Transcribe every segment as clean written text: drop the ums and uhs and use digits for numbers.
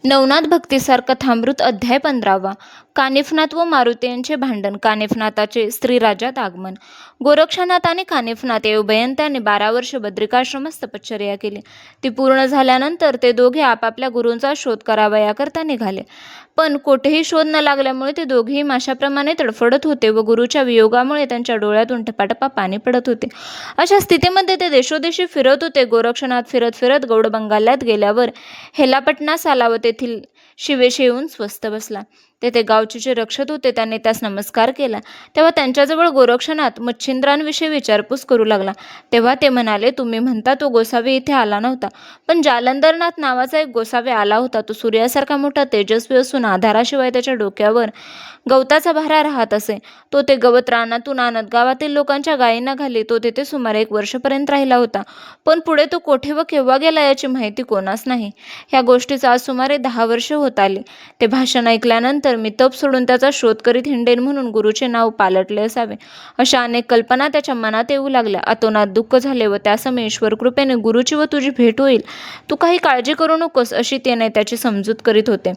नवनाथ भक्तिसार कथामृत अध्याय 15वा. कानिफनाथ व मारुती यांचे भांडण. कानिफनाथाचे स्त्रीराज्यात आगमन. गोरक्षनाथ आणि कानिफनाथ या उभयंत्याने 12 वर्ष बद्रिकाश्रमात तपश्चर्या केली. ती पूर्ण झाल्यानंतर ते दोघे आपापल्या गुरूंचा शोध करावा याकरता निघाले. पण कोठेही शोध न लागल्यामुळे ते दोघेही माशाप्रमाणे तडफडत होते व गुरुच्या वियोगामुळे त्यांच्या डोळ्यातून टपाटपा पाणी पडत होते. अशा स्थितीमध्ये ते देशोदेशी फिरत होते. गोरक्षनाथ फिरत फिरत गौडबंगाल्यात गेल्यावर हेलापटणास आला व तेथील शिवेशी येऊन स्वस्थ बसला. तेथे गावचे जे रक्षक होते त्यांनी त्यास नमस्कार केला. तेव्हा त्यांच्याजवळ गोरक्षनाथ मच्छिंद्रांविषयी विचारपूस करू लागला. तेव्हा ते म्हणाले, तुम्ही म्हणता तो गोसावी इथे आला नव्हता, पण जालंधरनाथ नावाचा एक गोसावी आला होता. तो सूर्यासारखा मोठा तेजस्वी असून आधाराशिवाय त्याच्या डोक्यावर गवताचा भारा राहत असे. तो ते गवत रानातून आणत गावातील लोकांच्या गायींना घाली. तो तेथे सुमारे 1 वर्षपर्यंत राहिला होता, पण पुढे तो कोठे व केव्हा गेला याची माहिती कोणास नाही. ह्या गोष्टीचा आज सुमारे 10 वर्ष होत आली. ते भाषण ऐकल्यानंतर मी तप सोडून त्याचा शोध करीत हिंडेन म्हणून गुरुचे नाव पालटले असावे, अशा अनेक कल्पना त्याच्या मनात येऊ लागल्या. अतोनात दुःख झाले व त्यासमयी ईश्वर कृपेने गुरुची व तुझी भेट होईल. तू काही काळजी करू नकोस, अशी त्याने त्याची समजूत करीत होते.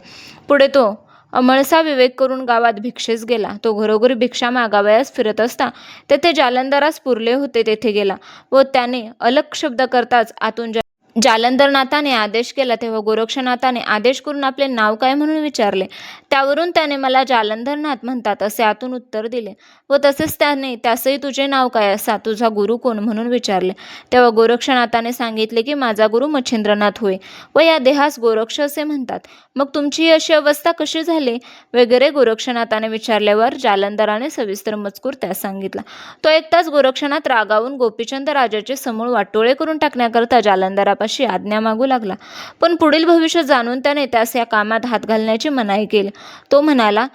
पुढे तो अमळसा विवेक करून गावात भिक्षेस गेला. तो घरोघरी भिक्षा मागावयास फिरत असता तेथे जालंधरास पुरले होते. तेथे गेला व त्याने अलग शब्द करताच आतून जालंधरनाथाने आदेश केला. तेव्हा गोरक्षनाथाने आदेश करून आपले नाव काय म्हणून विचारले. त्यावरून त्याने मला जालंधरनाथ म्हणतात असे आतून उत्तर दिले व तसेच त्याने त्यासही तुझे नाव काय असा तुझा गुरु कोण म्हणून विचारले. तेव्हा गोरक्षनाथाने सांगितले की माझा गुरु मच्छिंद्रनाथ होय व या देहास गोरक्ष असे म्हणतात. मग तुमची अशी अवस्था कशी झाली वगैरे गोरक्षनाथाने विचारल्यावर जालंधराने सविस्तर मजकूर त्यास सांगितला. तो ऐकताच गोरक्षनाथ रागावून गोपीचंद राजाचे समूळ वाटोळे करून टाकण्याकरता जालंधरापाशी आज्ञा मागू लागला. पण पुढील भविष्य जाणून त्याने त्यास या कामात हात घालण्याची मनाई केली. तो म्हणाला,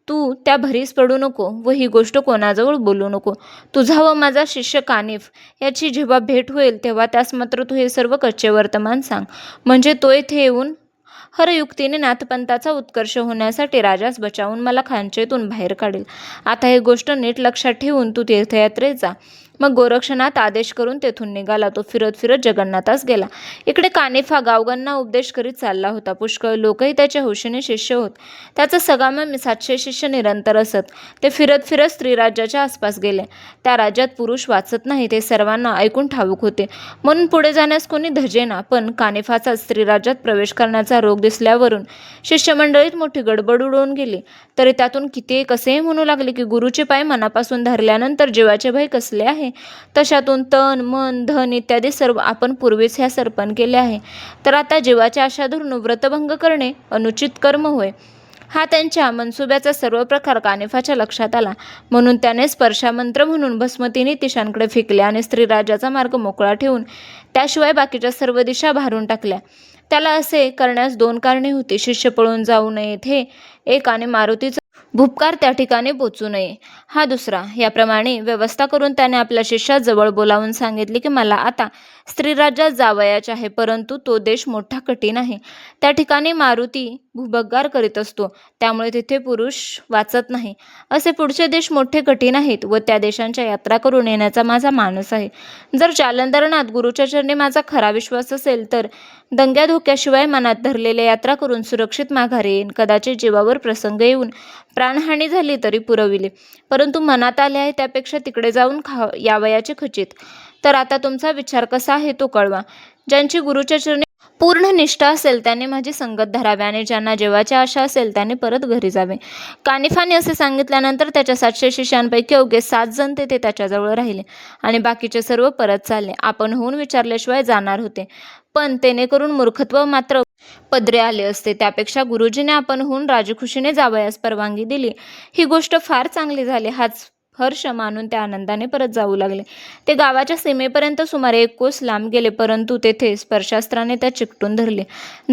तू त्या भरीस पडू नको व ही गोष्ट कोणाजवळ बोलू नको. तुझा व माझा शिष्य कानिफ याची जेव्हा भेट होईल तेव्हा त्यास मात्र तू हे सर्व कच्चे वर्तमान सांग, म्हणजे तो येथे येऊन हरयुक्तीने नाथपंथाचा उत्कर्ष होण्यासाठी राजास बचावून मला खांचेतून बाहेर काढेल. आता ही गोष्ट नीट लक्षात ठेवून तू तीर्थयात्रेत जा. मग गोरक्षनाथ आदेश करून तेथून निघाला. तो फिरत फिरत जगन्नाथास गेला. इकडे कानिफ हा गावगांना उपदेश करीत चालला होता. पुष्कळ लोकही त्याच्या हौशीने शिष्य होत. त्याचा सगाम 700 शिष्य निरंतर असत. ते फिरत फिरत स्त्रीराज्याच्या आसपास गेले. त्या राज्यात पुरुष वाचत नाही ते सर्वांना ऐकून ठाऊक होते, म्हणून पुढे जाण्यास कोणी धजेना. पण कानिफाचा स्त्रीराज्यात प्रवेश करण्याचा रोग दिसल्यावरून शिष्यमंडळीत मोठी गडबड उडवून गेली. तरी त्यातून किती कसेही म्हणू लागले की गुरुचे पाय मनापासून धरल्यानंतर जीवाचे भय कसले आहे. तशातून तन मन धन इत्यादी सर्व आपण पूर्वीच ह्यास अर्पण केले आहे, तर आता जीवाची आशा धरून व्रतभंग करणे अनुचित कर्म होय. हा त्यांच्या मनसुब्याचा सर्व प्रकार कानिफाच्या लक्षात आला, म्हणून त्याने स्पर्शामंत्र म्हणून भस्मतीने दिशांकडे फेकले आणि स्त्रीराजाचा मार्ग मोकळा ठेवून त्याशिवाय बाकीच्या सर्व दिशा भारून टाकल्या. त्याला असे करण्यास 2 कारणे होती. शिष्य पळून जाऊ नयेत हे एक आणि मारुतीचा भुपकार त्या ठिकाणी पोचू नये हा दुसरा. याप्रमाणे व्यवस्था करून त्याने आपल्या शिष्यात जवळ बोलावून सांगितले की मला आता स्त्रीराज्यात जावयाचे आहे, परंतु तो देश मोठा कठीण आहे. त्या ठिकाणी मारुती भूबगार करीत असतो, त्यामुळे तिथे पुरुष वाचत नाही. असे पुढचे देश मोठे कठीण आहेत व त्या देशांच्या यात्रा करून येण्याचा माझा मानस आहे. जर जालंधरनाथ गुरुच्या चरणी माझा खरा विश्वास असेल तर दंग्या धोक्याशिवाय मनात धरलेल्या यात्रा करून सुरक्षित माघारी येईन. कदाचित जीवावर प्रसंग येऊन प्राणहानी झाली तरी पुरविले, परंतु मनात आले आहे त्यापेक्षा तिकडे जाऊन यावयाचे खचित. तर आता तुमचा विचार कसा आहे तो कळवा. ज्यांची गुरुच्या चरणी पूर्ण निष्ठा असेल त्यांनी माझी संगत धरावी आणि ज्यांना जेवाची आशा असेल त्यांनी परत घरी जावे. कानिफाने असे सांगितल्यानंतर त्याच्या 700 शिष्यांपैकी अवघे 7 जण तेथे त्याच्याजवळ राहिले आणि बाकीचे सर्व परत चालले. आपण होऊन विचारल्याशिवाय जाणार होते, पण तेणेकरून मूर्खत्व मात्र पदरे आले असते. त्यापेक्षा गुरुजीने आपण होऊन राजखुशीने जावयास परवानगी दिली, ही गोष्ट फार चांगली झाली. हाच हर्ष मानून ते आनंदाने परत जाऊ लागले. ते गावाच्या सीमेपर्यंत सुमारे 1 कोस लांब गेले, परंतु तेथे स्पर्शास्त्राने त्या चिकटून धरले.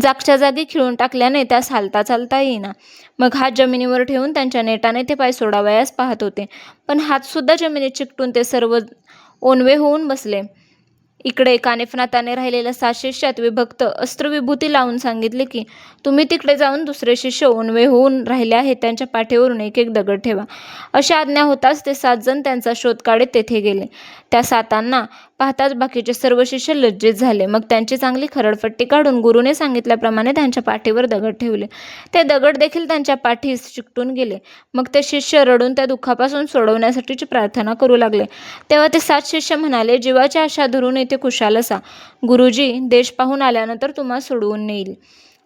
जागच्या जागी खिळून टाकल्याने त्यास हालता चालता येईना. मग हात जमिनीवर ठेवून त्यांच्या नेटाने ते पाय सोडावयास पाहत होते, पण हातसुद्धा जमिनीत चिकटून ते सर्व ओनवे होऊन बसले. इकडे कानिफनाथाने राहिलेल्या 7 शिष्यात विभक्त अस्त्रविभूती लावून सांगितले की तुम्ही तिकडे जाऊन दुसरे शिष्य ओनवे होऊन राहिले आहेत त्यांच्या पाठीवरून 1-1 दगड ठेवा. अशी आज्ञा होताच ते 7 जण त्यांचा शोध काढीत तेथे गेले. त्या 7 पाहता पाहताच बाकीचे सर्व शिष्य लज्जित झाले. मग त्यांची चांगली खरडपट्टी काढून गुरुने सांगितल्याप्रमाणे त्यांच्या पाठीवर दगड ठेवले. ते दगड देखील त्यांच्या पाठीस चिकटून गेले. मग ते शिष्य रडून त्या दुःखापासून सोडवण्यासाठीची प्रार्थना करू लागले. तेव्हा ते 7 शिष्य म्हणाले, जीवाची आशा धरून येथे खुशाल असा. गुरुजी देश पाहून आल्यानंतर तुम्हा सोडवून नेईल.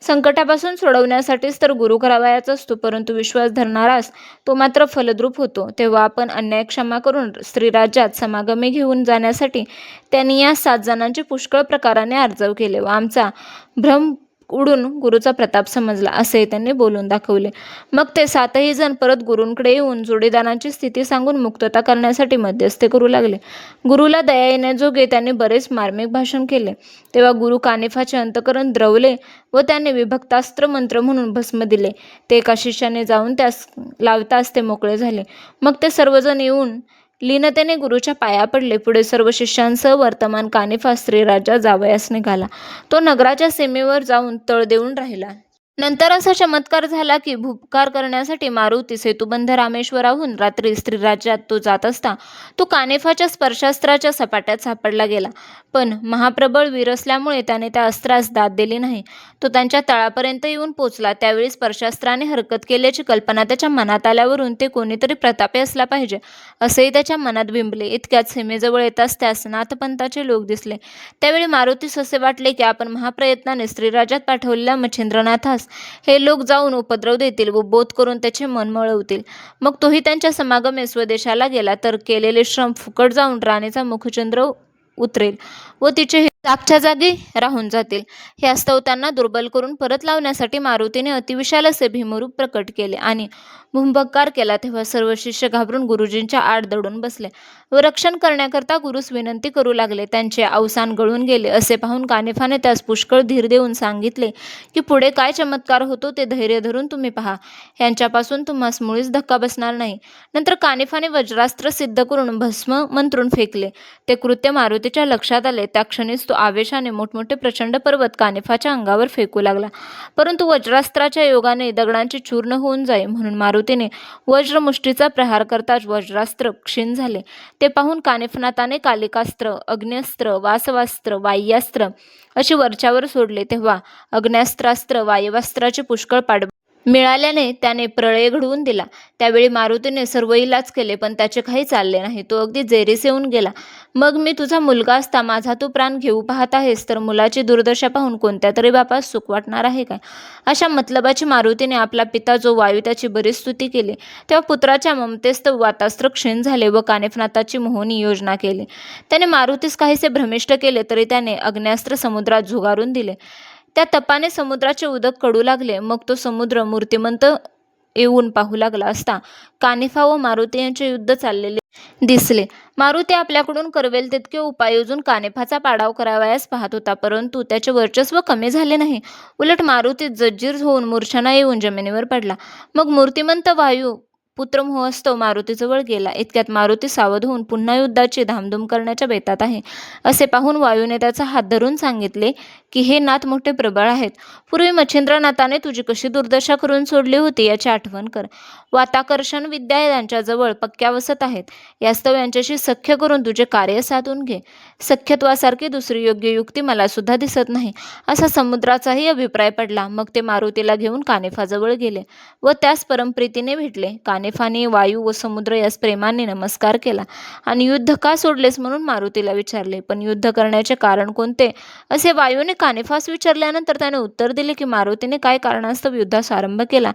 संकटापासून सोडवण्यासाठीच तर गुरु करावयाचा असतो, परंतु विश्वास धरणारास तो मात्र फलद्रूप होतो. तेव्हा आपण अन्याय क्षमा करून स्त्रीराज्यात समागमे घेऊन जाण्यासाठी त्यांनी या 7 जणांची पुष्कळ प्रकाराने आर्जव केले व आमचा भ्रम उडून गुरुचा प्रताप समजला, असे त्यांनी बोलून दाखवले. मग ते 7ही जण परत गुरूंकडे येऊन जोडीदारांची स्थिती सांगून मुक्तता करण्यासाठी मध्यस्थी करू लागले. गुरुला दया येण्याजोगे त्यांनी बरेच मार्मिक भाषण केले. तेव्हा गुरु कानिफाचे अंतःकरण द्रवले व त्यांनी विभक्तास्त्र मंत्र म्हणून भस्म दिले. ते एका शिष्याने जाऊन त्यास लावताच ते मोकळे झाले. मग ते सर्वजण येऊन लीनतेने गुरुच्या पाया पडले. पुढे सर्व शिष्यांसह वर्तमान कानिफा स्त्रीराज्यात जावयास निघाला. तो नगराच्या सीमेवर जाऊन तळ देऊन राहिला. नंतर असा चमत्कार झाला की भूपकार करण्यासाठी मारुती सेतुबंध रामेश्वराहून रात्री स्त्रीराज्यात तो जात असता तो कानिफाच्या स्पर्शास्त्राच्या सपाट्यात सापडला गेला. पण महाप्रबळ वीर असल्यामुळे त्याने त्या अस्त्रास दाद दिली नाही. तो त्यांच्या तळापर्यंत येऊन पोचला. त्यावेळी स्पर्शास्त्राने हरकत केल्याची कल्पना त्याच्या मनात आल्यावरून ते कोणीतरी प्रतापी असला पाहिजे असेही त्याच्या मनात बिंबले. इतक्यात सीमेजवळ येताच त्यास नाथपंथाचे लोक दिसले. त्यावेळी मारुतीस असे वाटले की आपण महाप्रयत्नाने स्त्रीराज्यात पाठवलेल्या मच्छिंद्रनाथास हे लोक जाऊन उपद्रव देतील व बोध करून त्याचे मन मळवतील. मग तोही त्यांच्या समागमे स्वदेशाला गेला तर केलेले श्रम फुकट जाऊन राणीचा मुखचंद्र उतरेल व तिचे जागच्या जागी राहून जातील. हे अस्तव त्यांना दुर्बल करून परत लावण्यासाठी मारुतीने अतिविशाल असे भीमरूप प्रकट केले आणि भूंभकार केला. तेव्हा सर्व शिष्य घाबरून गुरुजींच्या आड दडून बसले व रक्षण करण्याकरता गुरुस विनंती करू लागले. त्यांचे अवसान गळून गेले असे पाहून कानिफाने त्यास पुष्कळ धीर देऊन सांगितले की पुढे काय चमत्कार होतो ते धैर्य धरून तुम्ही पहा. यांच्यापासून तुम्हास मुळीच धक्का बसणार नाही. नंतर कानिफाने वज्रास्त्र सिद्ध करून भस्म मंत्रून फेकले. ते कृत्य मारुतीच्या लक्षात आले. त्या क्षणीच तो आवेशाने मोठमोठे प्रचंड पर्वत कानिफाच्या अंगावर फेकू लागला. परंतु वज्रास्त्राच्या योगाने दगडांची चूर्ण होऊन जाई म्हणून मारुतीने वज्रमुष्टीचा प्रहार करताच वज्रास्त्र क्षीण झाले. ते पाहून कानिफनाथाने कालिकास्त्र, अग्न्यास्त्र, वासवास्त्र, वाय्यास्त्र अशी वरच्यावर सोडले. तेव्हा अग्न्यास्त्रास्त्र वायवास्त्राचे पुष्कळ पाठबळ मिळाल्याने त्याने प्रळय घडवून दिला. त्यावेळी मारुतीने सर्व इलाज केले पण त्याचे काही चालले नाही. तो अगदी जेरीस येऊन गेला. मग मी तुझा मुलगा असता माझा तू प्राण घेऊ पाहत आहेस तर मुलाची दुर्दशा पाहून कोणत्या तरी बापास सुख वाटणार आहे काय. अशा मतलबाची मारुतीने आपला पिता जो वायू त्याची बरीच स्तुती केली. तेव्हा पुत्राच्या ममतेस्त वातास्त्र क्षीण झाले व कानिफनाथाची मोहनी योजना केली. त्याने मारुतीस काहीसे भ्रमिष्ट केले तरी त्याने अग्न्यास्त्र समुद्रात झुगारून दिले. त्या तपाने समुद्राचे उदक कडू लागले. मग तो समुद्र मूर्तिमंत येऊन पाहू लागला असता कानिफा व मारुती यांचे युद्ध चाललेले दिसले. मारुती आपल्याकडून करवेल तितके उपाय योजून कानिफाचा पाडाव करावयास पाहत होता, परंतु त्याचे वर्चस्व कमी झाले नाही. उलट मारुती जज्जीर होऊन मूर्छना येऊन जमिनीवर पडला. मग मूर्तिमंत वायू पुत्रमोहस्तव मारुतीजवळ गेला. इतक्यात मारुती सावध होऊन पुन्हा युद्धाची धामधूम करण्याच्या बेतात आहे असे पाहून वायूने त्याचा हात धरून सांगितले की हे नाथ मोठे प्रबळ आहेत. पूर्वी मच्छिंद्रनाथाने तुझी कशी दुर्दशा करून सोडली होती याची आठवण कर. वाताकर्षण विद्या यांच्याजवळ पक्क्या वसत आहेत. यास्तव यांच्याशी सख्य करून तुझे कार्य साधून घे. सख्यत्वासारखी दुसरी योग्य युक्ती मला सुद्धा दिसत नाही असा समुद्राचाही अभिप्राय पडला. मग ते मारुतीला घेऊन कानिफाजवळ गेले व त्यास परमप्रीतीने भेटले. कानिफाने वायू व समुद्र यास प्रेमाने नमस्कार केला आणि युद्ध का सोडलेस म्हणून मारुतीला विचारले. पण युद्ध करण्याचे कारण कोणते असे वायूने कानिफास विचारल्यानंतर त्याने उत्तर दिले की मारुतीने काय कारणास्तव युद्धास आरंभ केला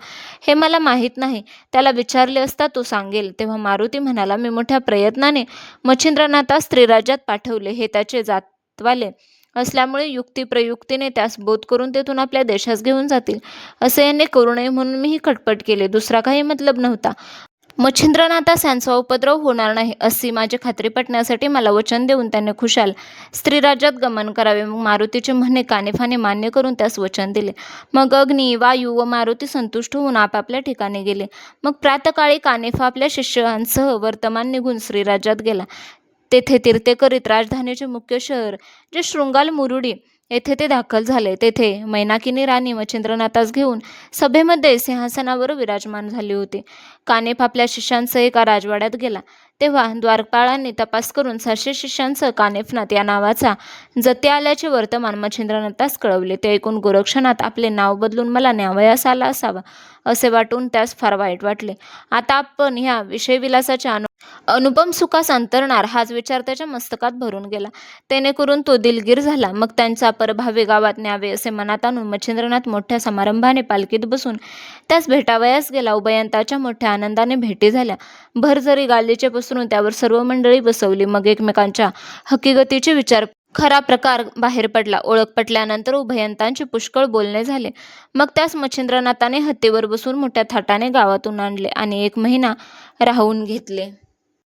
हे मला माहीत नाही. त्याला विचारले असता तो सांगेल. तेव्हा मारुती म्हणाला, मी मोठ्या प्रयत्नाने मच्छिंद्रनाथास स्त्रीराज्यात पाठवले. हे त्याचे जातवाले असल्यामुळे युक्तिप्रयुक्तीने त्यास बोध करून तेथून आपल्या देशास घेऊन जातील. असे यांनी करू नये म्हणून मी ही खटपट केली. दुसरा काही मतलब नव्हता. मच्छिंद्रनाथास यांचा उपद्रव होणार नाही अशी माझी खात्री पटण्यासाठी मला वचन देऊन त्याने खुशाल स्त्रीराज्यात गमन करावे. मग मारुतीचे म्हणणे कानिफाने मान्य करून त्यास वचन दिले. मग अग्नी, वायू व मारुती संतुष्ट होऊन आपापल्या ठिकाणी गेले. मग प्रातकाळी कानिफा आपल्या शिष्यांसह वर्तमान निघून श्रीराज्यात गेला. तेथे तीर्थे करीत राजधानीचे मुख्य शहर जे शृंगाल मुरुडी येथे ते दाखल झाले. तेथे मैनाकिनी राणी मच्छिंद्रनाथास घेऊन सभेमध्ये सिंहासनावर विराजमान झाली होती. कानिफ आपल्या शिष्यांसह एका राजवाड्यात गेला. तेव्हा द्वारपाळांनी तपास करून 700 शिष्यांसह कानिफनाथ या नावाचा जती आल्याचे वर्तमान मच्छिंद्रनाथास कळवले. ते ऐकून गोरक्षनाथ आपले नाव बदलून मला न्यावयास आला असावा असे वाटून त्यास फार वाईट वाटले. आता आपण ह्या विषयविलासाच्या अनुपम सुखास अंतरणार हाच विचार त्याच्या मस्तकात भरून गेला. तेणेकरून तो दिलगीर झाला. मग त्यांचा परभावी गावात न्यावे असे मनात आणून मच्छिंद्रनाथ मोठ्या समारंभाने पालखीत बसून त्यास भेटावयास गेला. उभयंताच्या मोठ्या आनंदाने भेटी झाल्या. भरजरी गालिचे पसरून त्यावर सर्व मंडळी बसवली. मग एकमेकांच्या हकीकतीचे विचार खरा प्रकार बाहेर पडला. ओळख पटल्यानंतर उभयंतांचे पुष्कळ बोलणे झाले. मग त्यास मच्छिंद्रनाथाने हत्तीवर बसून मोठ्या थाटाने गावातून आणले आणि 1 महिना राहून घेतले.